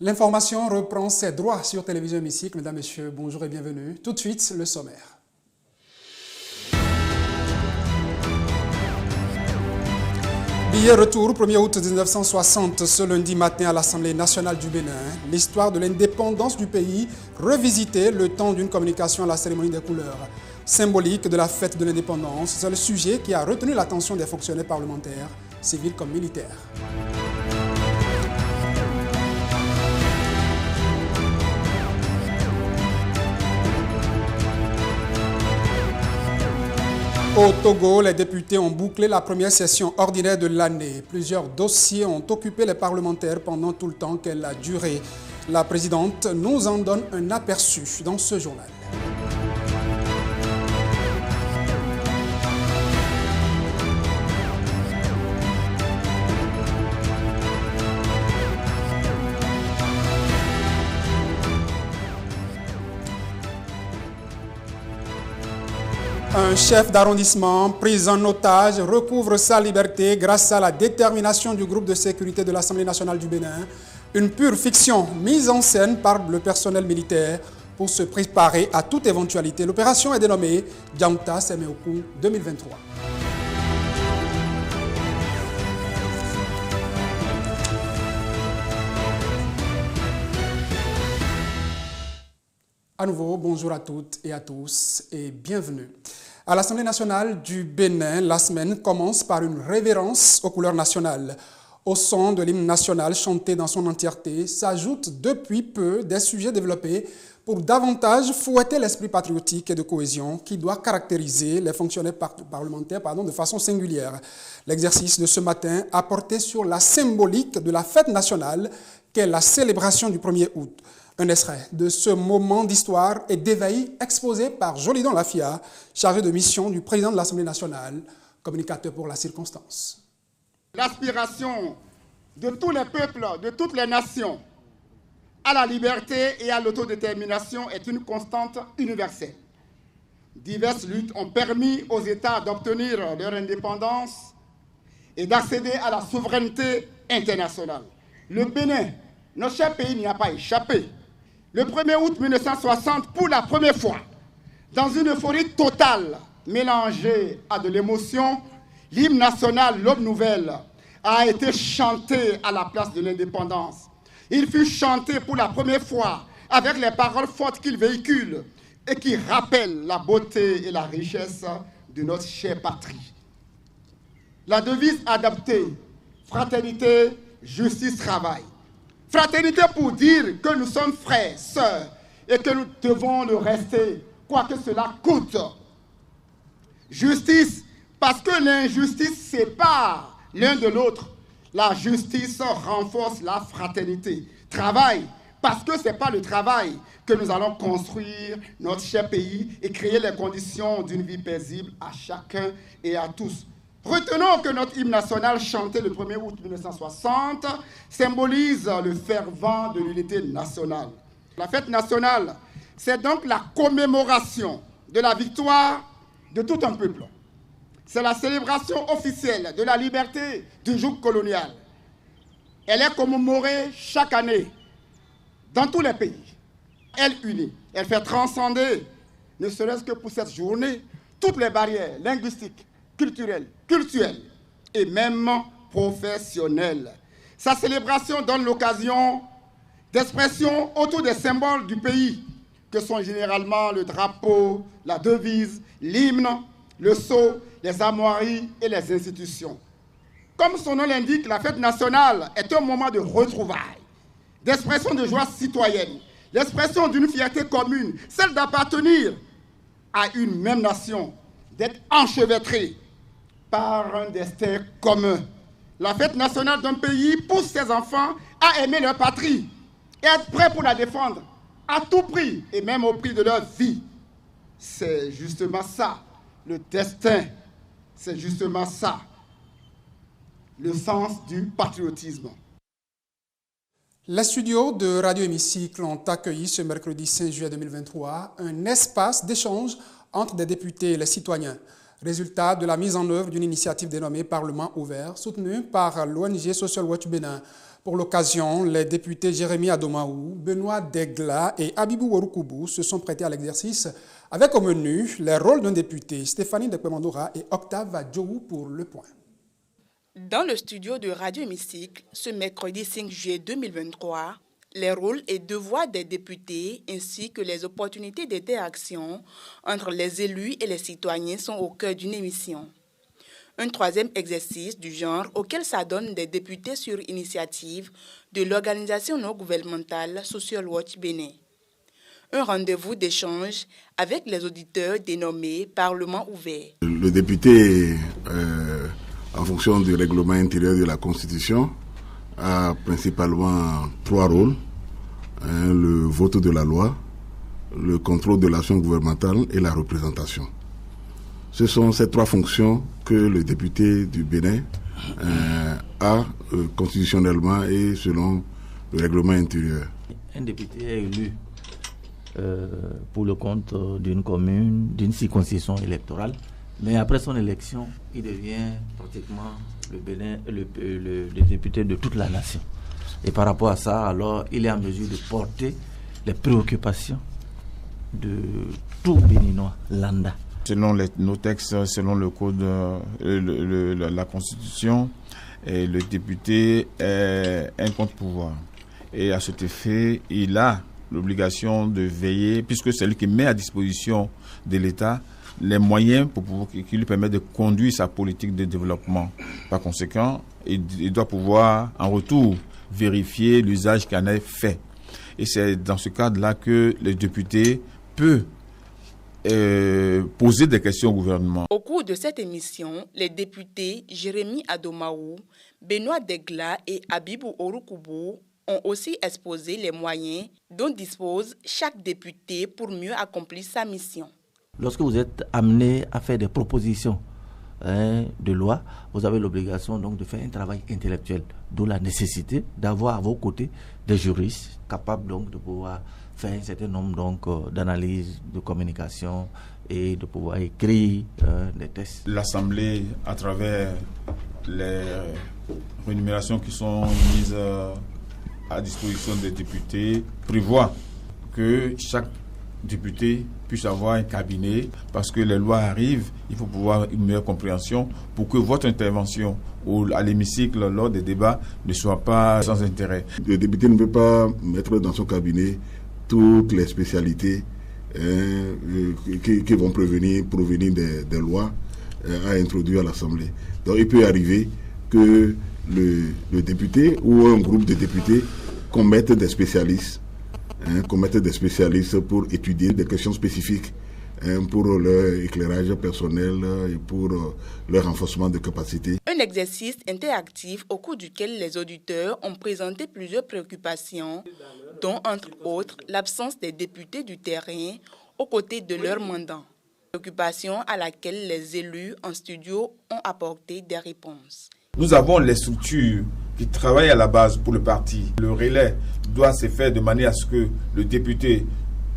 L'information reprend ses droits sur Télévision Hémicycle. Mesdames, Messieurs, bonjour et bienvenue. Tout de suite, le sommaire. Billet retour, 1er août 1960, ce lundi matin à l'Assemblée nationale du Bénin. L'histoire de l'indépendance du pays, revisitée le temps d'une communication à la cérémonie des couleurs. Symbolique de la fête de l'indépendance, c'est le sujet qui a retenu l'attention des fonctionnaires parlementaires, civils comme militaires. Au Togo, les députés ont bouclé la première session ordinaire de l'année. Plusieurs dossiers ont occupé les parlementaires pendant tout le temps qu'elle a duré. La présidente nous en donne un aperçu dans ce journal. Un chef d'arrondissement pris en otage recouvre sa liberté grâce à la détermination du groupe de sécurité de l'Assemblée nationale du Bénin. Une pure fiction mise en scène par le personnel militaire pour se préparer à toute éventualité. L'opération est dénommée Dianta Semeoku 2023. À nouveau, bonjour à toutes et à tous et bienvenue. À l'Assemblée nationale du Bénin, la semaine commence par une révérence aux couleurs nationales. Au son de l'hymne national chanté dans son entièreté s'ajoutent depuis peu des sujets développés pour davantage fouetter l'esprit patriotique et de cohésion qui doit caractériser les fonctionnaires parlementaires de façon singulière. L'exercice de ce matin a porté sur la symbolique de la fête nationale qu'est la célébration du 1er août. Un extrait de ce moment d'histoire et d'éveil exposé par Jolidon Lafia, chargé de mission du président de l'Assemblée nationale, communicateur pour la circonstance. L'aspiration de tous les peuples, de toutes les nations, à la liberté et à l'autodétermination est une constante universelle. Diverses luttes ont permis aux États d'obtenir leur indépendance et d'accéder à la souveraineté internationale. Le Bénin, notre cher pays, n'y a pas échappé. Le 1er août 1960, pour la première fois, dans une euphorie totale mélangée à de l'émotion, l'hymne national, l'aube nouvelle, a été chanté à la place de l'indépendance. Il fut chanté pour la première fois avec les paroles fortes qu'il véhicule et qui rappellent la beauté et la richesse de notre chère patrie. La devise adaptée, fraternité, justice, travail. Fraternité pour dire que nous sommes frères, sœurs et que nous devons le rester, quoi que cela coûte. Justice, parce que l'injustice sépare l'un de l'autre. La justice renforce la fraternité. Travail, parce que ce n'est pas le travail que nous allons construire notre cher pays et créer les conditions d'une vie paisible à chacun et à tous. Retenons que notre hymne national chanté le 1er août 1960 symbolise le fervent de l'unité nationale. La fête nationale, c'est donc la commémoration de la victoire de tout un peuple. C'est la célébration officielle de la liberté du joug colonial. Elle est commémorée chaque année dans tous les pays. Elle unit, elle fait transcender, ne serait-ce que pour cette journée, toutes les barrières linguistiques, culturelle et même professionnelle. Sa célébration donne l'occasion d'expression autour des symboles du pays, que sont généralement le drapeau, la devise, l'hymne, le sceau, les armoiries et les institutions. Comme son nom l'indique, la fête nationale est un moment de retrouvailles, d'expression de joie citoyenne, l'expression d'une fierté commune, celle d'appartenir à une même nation, d'être enchevêtré par un destin commun. La fête nationale d'un pays pousse ses enfants à aimer leur patrie et être prêts pour la défendre à tout prix et même au prix de leur vie. C'est justement ça, le destin. C'est justement ça, le sens du patriotisme. Les studios de Radio Hémicycle ont accueilli ce mercredi 5 juillet 2023 un espace d'échange entre des députés et les citoyens. Résultat de la mise en œuvre d'une initiative dénommée Parlement ouvert, soutenue par l'ONG Social Watch Bénin. Pour l'occasion, les députés Jérémy Adomaou, Benoît Degla et Abibou Warukubu se sont prêtés à l'exercice avec au menu les rôles d'un député, Stéphanie Dekpemandora et Octave Adjou pour le point. Dans le studio de Radio Hémicycle, ce mercredi 5 juillet 2023, les rôles et devoirs des députés ainsi que les opportunités d'interaction entre les élus et les citoyens sont au cœur d'une émission. Un troisième exercice du genre auquel s'adonnent des députés sur initiative de l'organisation non gouvernementale Social Watch Bénin. Un rendez-vous d'échange avec les auditeurs dénommé Parlement ouvert. Le député, en fonction du règlement intérieur de la Constitution, a principalement trois rôles. Le vote de la loi, le contrôle de l'action gouvernementale et la représentation. Ce sont ces trois fonctions que le député du Bénin a constitutionnellement et selon le règlement intérieur. Un député est élu pour le compte d'une commune, d'une circonscription électorale, mais après son élection, il devient pratiquement le député de toute la nation. Et par rapport à ça, alors, il est en mesure de porter les préoccupations de tout Béninois lambda. Selon nos textes, selon le code, la Constitution, et le député est un contre-pouvoir. Et à cet effet, il a l'obligation de veiller, puisque c'est lui qui met à disposition de l'État les moyens qui lui permettent de conduire sa politique de développement. Par conséquent, il doit pouvoir, en retour, vérifier l'usage qui en est fait. Et c'est dans ce cadre-là que le député peut poser des questions au gouvernement. Au cours de cette émission, les députés Jérémy Adomaou, Benoît Degla et Abibou Warukubu ont aussi exposé les moyens dont dispose chaque député pour mieux accomplir sa mission. Lorsque vous êtes amené à faire des propositions de loi, vous avez l'obligation donc de faire un travail intellectuel, d'où la nécessité d'avoir à vos côtés des juristes capables donc de pouvoir faire un certain nombre donc d'analyses, de communication et de pouvoir écrire des textes. L'Assemblée, à travers les rémunérations qui sont mises à disposition des députés, prévoit que chaque député puisse avoir un cabinet, parce que les lois arrivent, il faut pouvoir une meilleure compréhension pour que votre intervention à l'hémicycle lors des débats ne soit pas sans intérêt. Le député ne peut pas mettre dans son cabinet toutes les spécialités qui vont provenir des lois à introduire à l'Assemblée. Donc il peut arriver que le député ou un groupe de députés commettent des spécialistes pour étudier des questions spécifiques pour leur éclairage personnel et pour leur renforcement de capacités. Un exercice interactif au cours duquel les auditeurs ont présenté plusieurs préoccupations, dont entre autres l'absence des députés du terrain aux côtés de leurs mandants. Préoccupation à laquelle les élus en studio ont apporté des réponses. Nous avons les structures qui travaillent à la base pour le parti. Le relais doit se faire de manière à ce que le député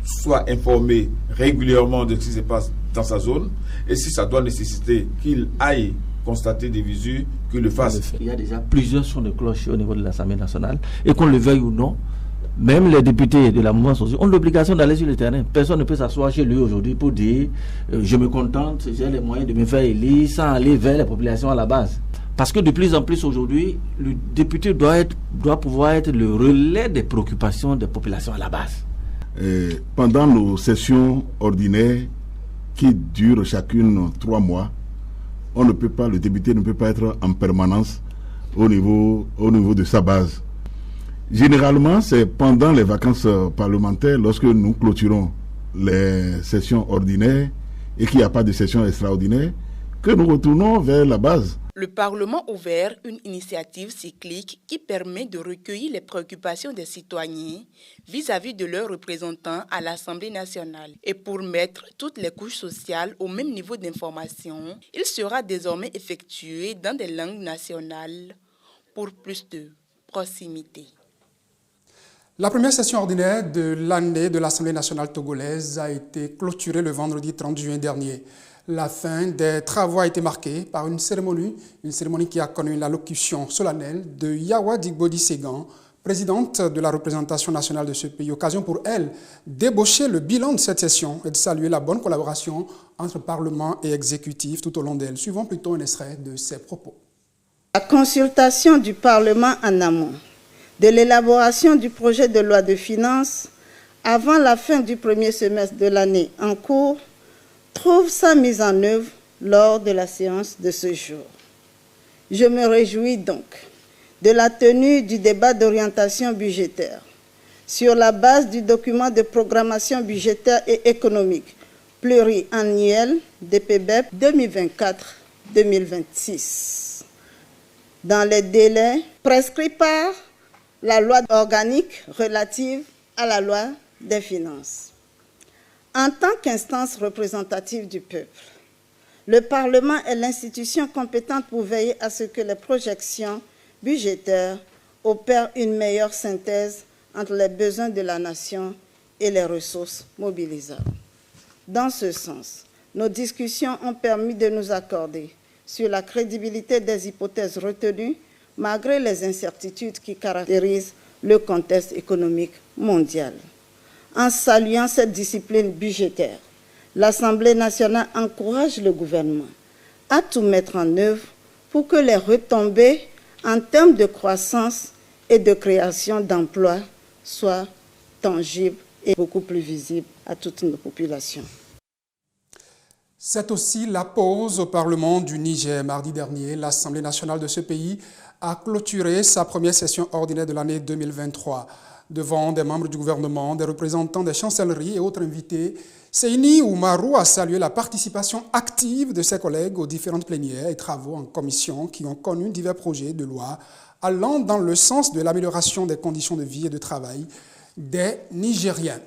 soit informé régulièrement de ce qui se passe dans sa zone. Et si ça doit nécessiter qu'il aille constater des visu, qu'il le fasse. Il y a déjà plusieurs sons de cloche au niveau de l'Assemblée nationale. Et qu'on le veuille ou non, même les députés de la mouvance sociale ont l'obligation d'aller sur le terrain. Personne ne peut s'asseoir chez lui aujourd'hui pour dire je me contente, j'ai les moyens de me faire élire sans aller vers les populations à la base. Parce que de plus en plus aujourd'hui, le député doit pouvoir être le relais des préoccupations des populations à la base. Pendant nos sessions ordinaires qui durent chacune 3 mois, le député ne peut pas être en permanence au niveau de sa base. Généralement, c'est pendant les vacances parlementaires, lorsque nous clôturons les sessions ordinaires et qu'il n'y a pas de session extraordinaire, que nous retournons vers la base. Le Parlement ouvert, une initiative cyclique qui permet de recueillir les préoccupations des citoyens vis-à-vis de leurs représentants à l'Assemblée nationale. Et pour mettre toutes les couches sociales au même niveau d'information, il sera désormais effectué dans des langues nationales pour plus de proximité. La première session ordinaire de l'année de l'Assemblée nationale togolaise a été clôturée le vendredi 30 juin dernier. La fin des travaux a été marquée par une cérémonie qui a connu l'allocution solennelle de Yawa Digbodi Ségan, présidente de la représentation nationale de ce pays. Occasion pour elle d'ébaucher le bilan de cette session et de saluer la bonne collaboration entre Parlement et exécutif tout au long d'elle. Suivons plutôt un extrait de ses propos. La consultation du Parlement en amont de l'élaboration du projet de loi de finances avant la fin du premier semestre de l'année en cours trouve sa mise en œuvre lors de la séance de ce jour. Je me réjouis donc de la tenue du débat d'orientation budgétaire sur la base du document de programmation budgétaire et économique pluriannuel DPBEP 2024-2026 dans les délais prescrits par la loi organique relative à la loi des finances. En tant qu'instance représentative du peuple, le Parlement est l'institution compétente pour veiller à ce que les projections budgétaires opèrent une meilleure synthèse entre les besoins de la nation et les ressources mobilisables. Dans ce sens, nos discussions ont permis de nous accorder sur la crédibilité des hypothèses retenues malgré les incertitudes qui caractérisent le contexte économique mondial. En saluant cette discipline budgétaire, l'Assemblée nationale encourage le gouvernement à tout mettre en œuvre pour que les retombées en termes de croissance et de création d'emplois soient tangibles et beaucoup plus visibles à toutes nos populations. C'est aussi la pause au Parlement du Niger. Mardi dernier, l'Assemblée nationale de ce pays a clôturé sa première session ordinaire de l'année 2023. Devant des membres du gouvernement, des représentants des chancelleries et autres invités, Seyni Oumarou a salué la participation active de ses collègues aux différentes plénières et travaux en commission qui ont connu divers projets de loi allant dans le sens de l'amélioration des conditions de vie et de travail des Nigériens.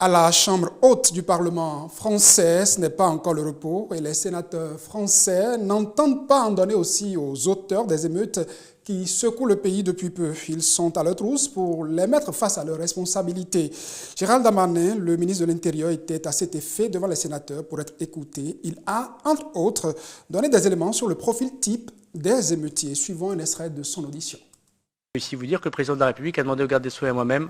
À la Chambre haute du Parlement français, ce n'est pas encore le repos et les sénateurs français n'entendent pas en donner aussi aux auteurs des émeutes qui secouent le pays depuis peu. Ils sont à leur trousse pour les mettre face à leurs responsabilités. Gérald Darmanin, le ministre de l'Intérieur, était à cet effet devant les sénateurs pour être écouté. Il a, entre autres, donné des éléments sur le profil type des émeutiers, suivant un extrait de son audition. Je vais ici vous dire que le président de la République a demandé au garde des Sceaux et à moi-même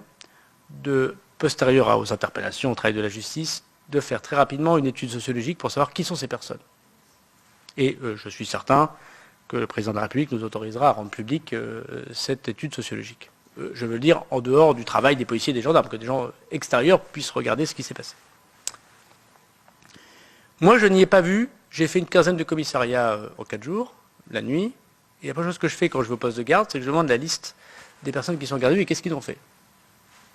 de postérieur aux interpellations, au travail de la justice, de faire très rapidement une étude sociologique pour savoir qui sont ces personnes. Et je suis certain que le président de la République nous autorisera à rendre publique cette étude sociologique. Je veux le dire en dehors du travail des policiers et des gendarmes, que des gens extérieurs puissent regarder ce qui s'est passé. Moi, je n'y ai pas vu. J'ai fait une quinzaine de commissariats en 4 jours, la nuit. Et la première chose que je fais quand je vais au poste de garde, c'est que je demande la liste des personnes qui sont gardées et qu'est-ce qu'ils ont fait.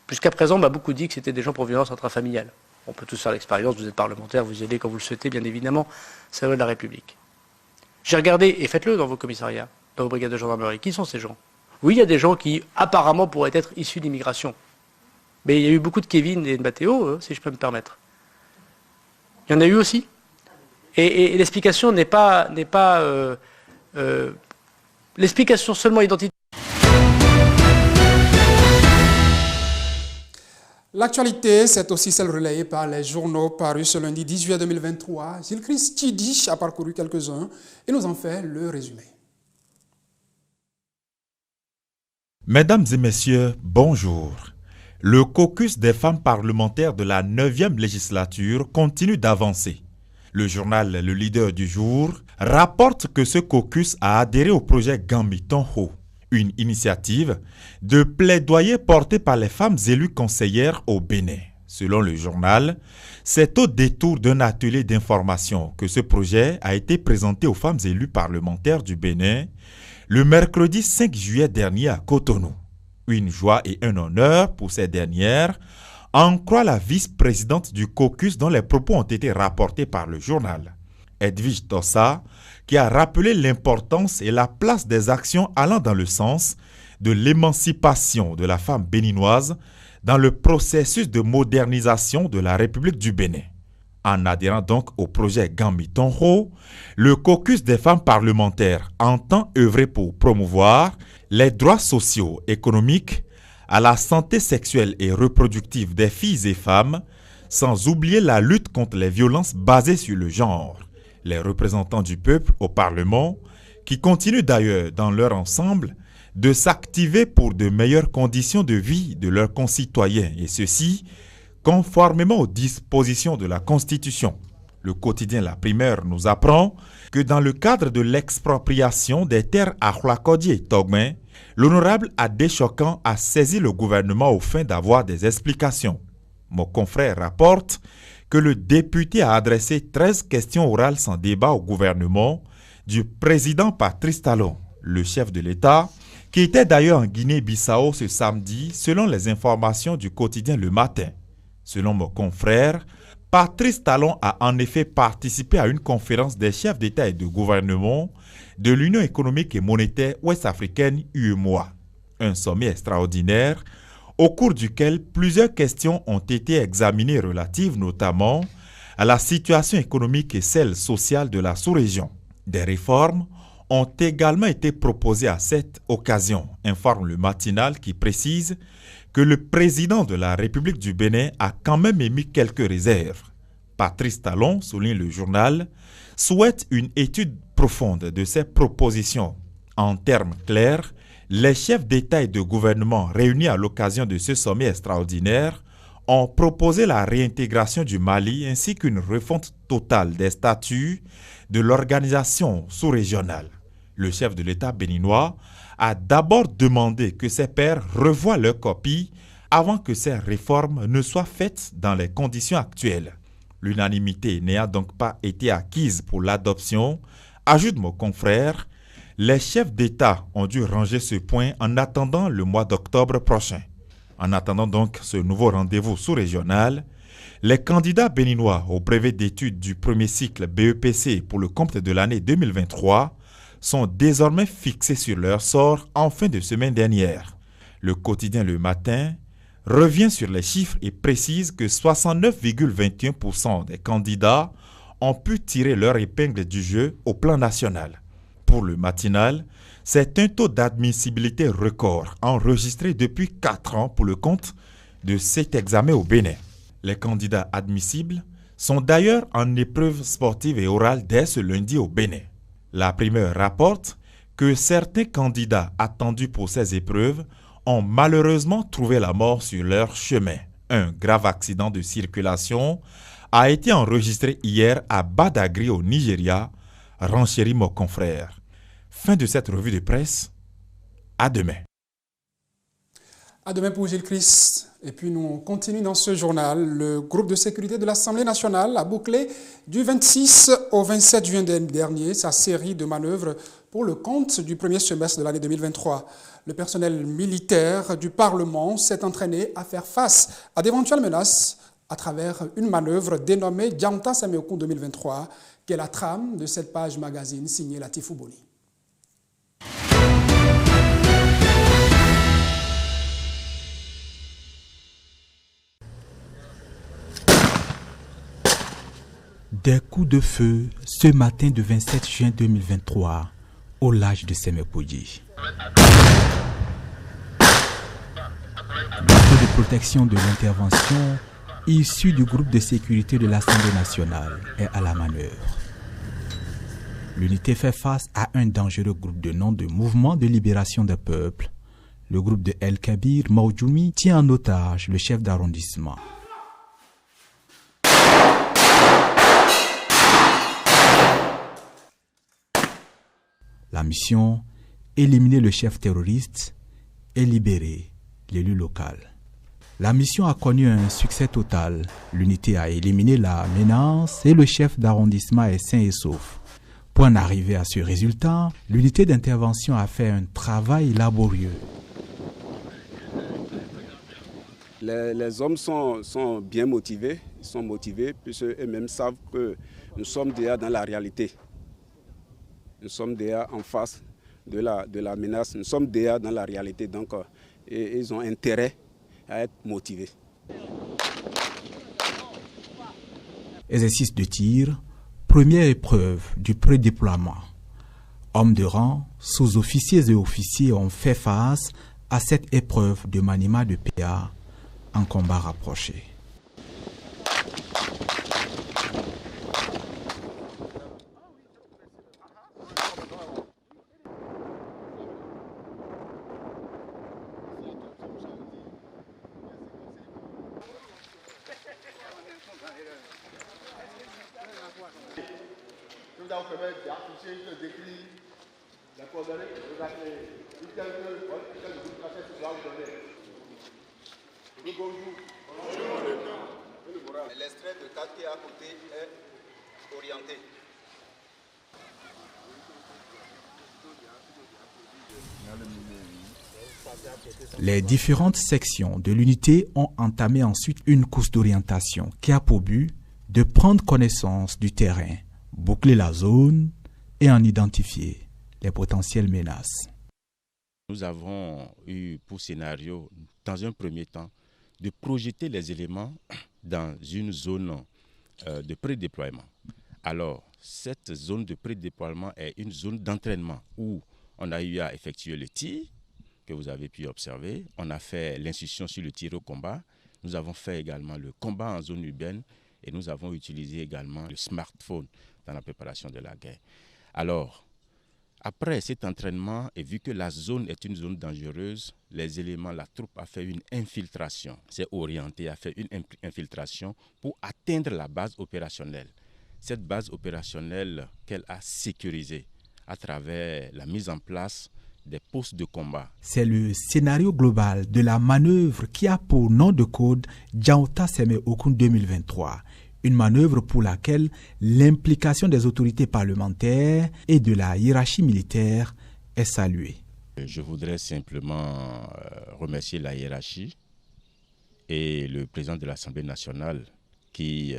Jusqu'à présent, on m'a beaucoup dit que c'était des gens pour violence intrafamiliale. On peut tous faire l'expérience, vous êtes parlementaire, vous y allez quand vous le souhaitez, bien évidemment, c'est la loi de la République. J'ai regardé, et faites-le dans vos commissariats, dans vos brigades de gendarmerie, qui sont ces gens? Oui, il y a des gens qui, apparemment, pourraient être issus d'immigration. Mais il y a eu beaucoup de Kevin et de Mathéo, si je peux me permettre. Il y en a eu aussi. Et l'explication n'est pas l'explication seulement identitaire. L'actualité, c'est aussi celle relayée par les journaux parus ce lundi 10 juillet 2023. Gilles-Christ Tchidi a parcouru quelques-uns et nous en fait le résumé. Mesdames et messieurs, bonjour. Le caucus des femmes parlementaires de la 9e législature continue d'avancer. Le journal Le Leader du jour rapporte que ce caucus a adhéré au projet Gambi Tonho, une initiative de plaidoyer portée par les femmes élues conseillères au Bénin. Selon le journal, c'est au détour d'un atelier d'information que ce projet a été présenté aux femmes élues parlementaires du Bénin le mercredi 5 juillet dernier à Cotonou. Une joie et un honneur pour ces dernières, en croit la vice-présidente du caucus dont les propos ont été rapportés par le journal, Edwige Tossa, qui a rappelé l'importance et la place des actions allant dans le sens de l'émancipation de la femme béninoise dans le processus de modernisation de la République du Bénin. En adhérant donc au projet Gambi Tonho, le caucus des femmes parlementaires entend œuvrer pour promouvoir les droits sociaux, économiques, à la santé sexuelle et reproductive des filles et femmes, sans oublier la lutte contre les violences basées sur le genre. Les représentants du peuple au Parlement, qui continuent d'ailleurs dans leur ensemble de s'activer pour de meilleures conditions de vie de leurs concitoyens, et ceci conformément aux dispositions de la Constitution. Le quotidien La Primeur nous apprend que dans le cadre de l'expropriation des terres à Huakodi et Togmen, l'honorable Adéchokan a saisi le gouvernement aux fins d'avoir des explications. Mon confrère rapporte que le député a adressé 13 questions orales sans débat au gouvernement du président Patrice Talon, le chef de l'État, qui était d'ailleurs en Guinée-Bissau ce samedi, selon les informations du quotidien Le Matin. Selon mon confrère, Patrice Talon a en effet participé à une conférence des chefs d'État et de gouvernement de l'Union économique et monétaire ouest-africaine UEMOA, un sommet extraordinaire au cours duquel plusieurs questions ont été examinées relatives notamment à la situation économique et celle sociale de la sous-région. Des réformes ont également été proposées à cette occasion, informe le matinal qui précise que le président de la République du Bénin a quand même émis quelques réserves. Patrice Talon, souligne le journal, souhaite une étude profonde de ces propositions. En termes clairs, les chefs d'État et de gouvernement réunis à l'occasion de ce sommet extraordinaire ont proposé la réintégration du Mali ainsi qu'une refonte totale des statuts de l'organisation sous-régionale. Le chef de l'État béninois a d'abord demandé que ses pairs revoient leur copie avant que ces réformes ne soient faites dans les conditions actuelles. L'unanimité n'ayant donc pas été acquise pour l'adoption, ajoute mon confrère, les chefs d'État ont dû ranger ce point en attendant le mois d'octobre prochain. En attendant donc ce nouveau rendez-vous sous-régional, les candidats béninois au brevet d'études du premier cycle BEPC pour le compte de l'année 2023 sont désormais fixés sur leur sort en fin de semaine dernière. Le quotidien Le Matin revient sur les chiffres et précise que 69,21% des candidats ont pu tirer leur épingle du jeu au plan national. Pour le matinal, c'est un taux d'admissibilité record enregistré depuis 4 ans pour le compte de cet examen au Bénin. Les candidats admissibles sont d'ailleurs en épreuve sportive et orale dès ce lundi au Bénin. La Primeur rapporte que certains candidats attendus pour ces épreuves ont malheureusement trouvé la mort sur leur chemin. Un grave accident de circulation a été enregistré hier à Badagry au Nigeria, renchérit mon confrère. Fin de cette revue de presse. À demain. À demain pour Gilles Christ. Et puis nous continuons dans ce journal. Le groupe de sécurité de l'Assemblée nationale a bouclé du 26 au 27 juin dernier sa série de manœuvres pour le compte du premier semestre de l'année 2023. Le personnel militaire du Parlement s'est entraîné à faire face à d'éventuelles menaces à travers une manœuvre dénommée Dianta Sameoku 2023, qui est la trame de cette page magazine signée Latifou Boni. Des coups de feu ce matin du 27 juin 2023 au large de Semepoudi. L'unité de protection de l'intervention issue du groupe de sécurité de l'Assemblée nationale est à la manœuvre. L'unité fait face à un dangereux groupe de nom de Mouvement de libération des peuples. Le groupe de El Kabir Maoujoumi tient en otage le chef d'arrondissement. La mission, éliminer le chef terroriste et libérer l'élu local. La mission a connu un succès total. L'unité a éliminé la menace et le chef d'arrondissement est sain et sauf. Pour en arriver à ce résultat, l'unité d'intervention a fait un travail laborieux. Les hommes sont bien motivés, ils sont motivés puisque eux-mêmes savent que nous sommes déjà dans la réalité. Nous sommes déjà en face de la menace, nous sommes déjà dans la réalité, donc ils ont intérêt à être motivés. Exercice de tir, première épreuve du prédéploiement. Hommes de rang, sous-officiers et officiers ont fait face à cette épreuve de maniement de PA en combat rapproché. ça vous permet d'afficher, de décrire les coordonnées. Vous avez une telle que vous donner. Bonjour. L'extrait de carte qui est à côté est orienté. Les différentes sections de l'unité ont entamé ensuite une course d'orientation qui a pour but de prendre connaissance du terrain, boucler la zone et en identifier les potentielles menaces. Nous avons eu pour scénario, dans un premier temps, de projeter les éléments dans une zone de prédéploiement. Alors, cette zone de prédéploiement est une zone d'entraînement où on a eu à effectuer le tir que vous avez pu observer. On a fait l'instruction sur le tir au combat. Nous avons fait également le combat en zone urbaine et nous avons utilisé également le smartphone dans la préparation de la guerre. Alors, après cet entraînement, et vu que la zone est une zone dangereuse, les éléments, la troupe a fait une infiltration, s'est orientée, a fait une infiltration pour atteindre la base opérationnelle. Cette base opérationnelle qu'elle a sécurisée à travers la mise en place des postes de combat. C'est le scénario global de la manœuvre qui a pour nom de code Djaouta Seme Okun 2023. Une manœuvre pour laquelle l'implication des autorités parlementaires et de la hiérarchie militaire est saluée. Je voudrais simplement remercier la hiérarchie et le président de l'Assemblée nationale qui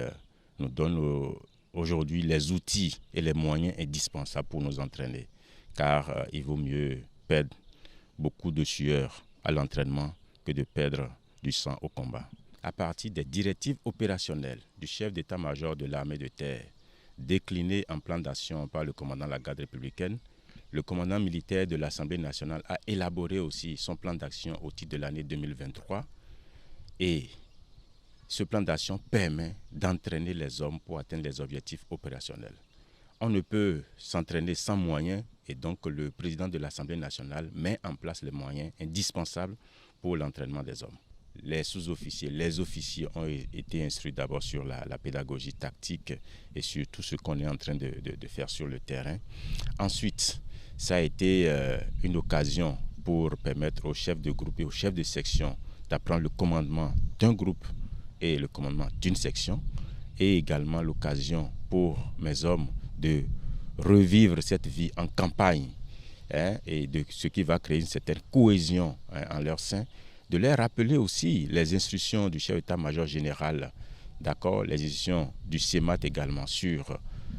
nous donne aujourd'hui les outils et les moyens indispensables pour nous entraîner. Car il vaut mieux perdre beaucoup de sueur à l'entraînement que de perdre du sang au combat. À partir des directives opérationnelles du chef d'état-major de l'armée de terre, déclinées en plan d'action par le commandant de la garde républicaine, le commandant militaire de l'Assemblée nationale a élaboré aussi son plan d'action au titre de l'année 2023 et ce plan d'action permet d'entraîner les hommes pour atteindre les objectifs opérationnels. On ne peut s'entraîner sans moyens et donc le président de l'Assemblée nationale met en place les moyens indispensables pour l'entraînement des hommes. Les sous-officiers, les officiers ont été instruits d'abord sur la pédagogie tactique et sur tout ce qu'on est en train de faire sur le terrain. Ensuite, ça a été une occasion pour permettre aux chefs de groupe et aux chefs de section d'apprendre le commandement d'un groupe et le commandement d'une section, et également l'occasion pour mes hommes de revivre cette vie en campagne et de ce qui va créer une certaine cohésion en leur sein, de leur rappeler aussi les instructions du chef d'état-major général, d'accord, les instructions du CEMAT également sur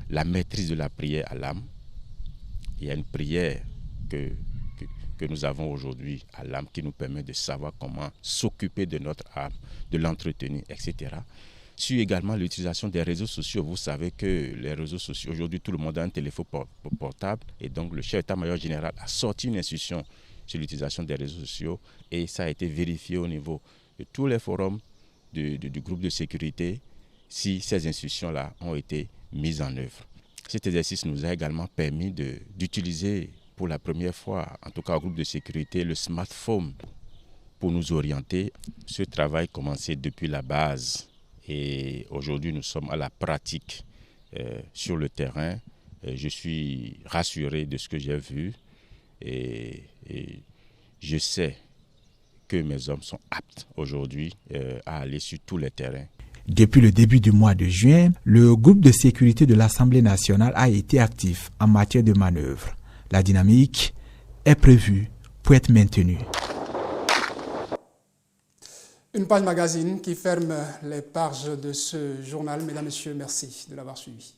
la maîtrise de la prière à l'âme. Il y a une prière que nous avons aujourd'hui à l'âme qui nous permet de savoir comment s'occuper de notre âme, de l'entretenir, etc. Sur également l'utilisation des réseaux sociaux. Vous savez que les réseaux sociaux, aujourd'hui tout le monde a un téléphone portable et donc le chef d'état-major général a sorti une instruction sur l'utilisation des réseaux sociaux et ça a été vérifié au niveau de tous les forums du groupe de sécurité si ces instructions-là ont été mises en œuvre. Cet exercice nous a également permis d'utiliser pour la première fois, en tout cas au groupe de sécurité, le smartphone pour nous orienter. Ce travail commençait depuis la base et aujourd'hui nous sommes à la pratique sur le terrain. Je suis rassuré de ce que j'ai vu et je sais que mes hommes sont aptes aujourd'hui à aller sur tous les terrains. Depuis le début du mois de juin, le groupe de sécurité de l'Assemblée nationale a été actif en matière de manœuvre. La dynamique est prévue pour être maintenue. Une page magazine qui ferme les pages de ce journal. Mesdames, Messieurs, merci de l'avoir suivi.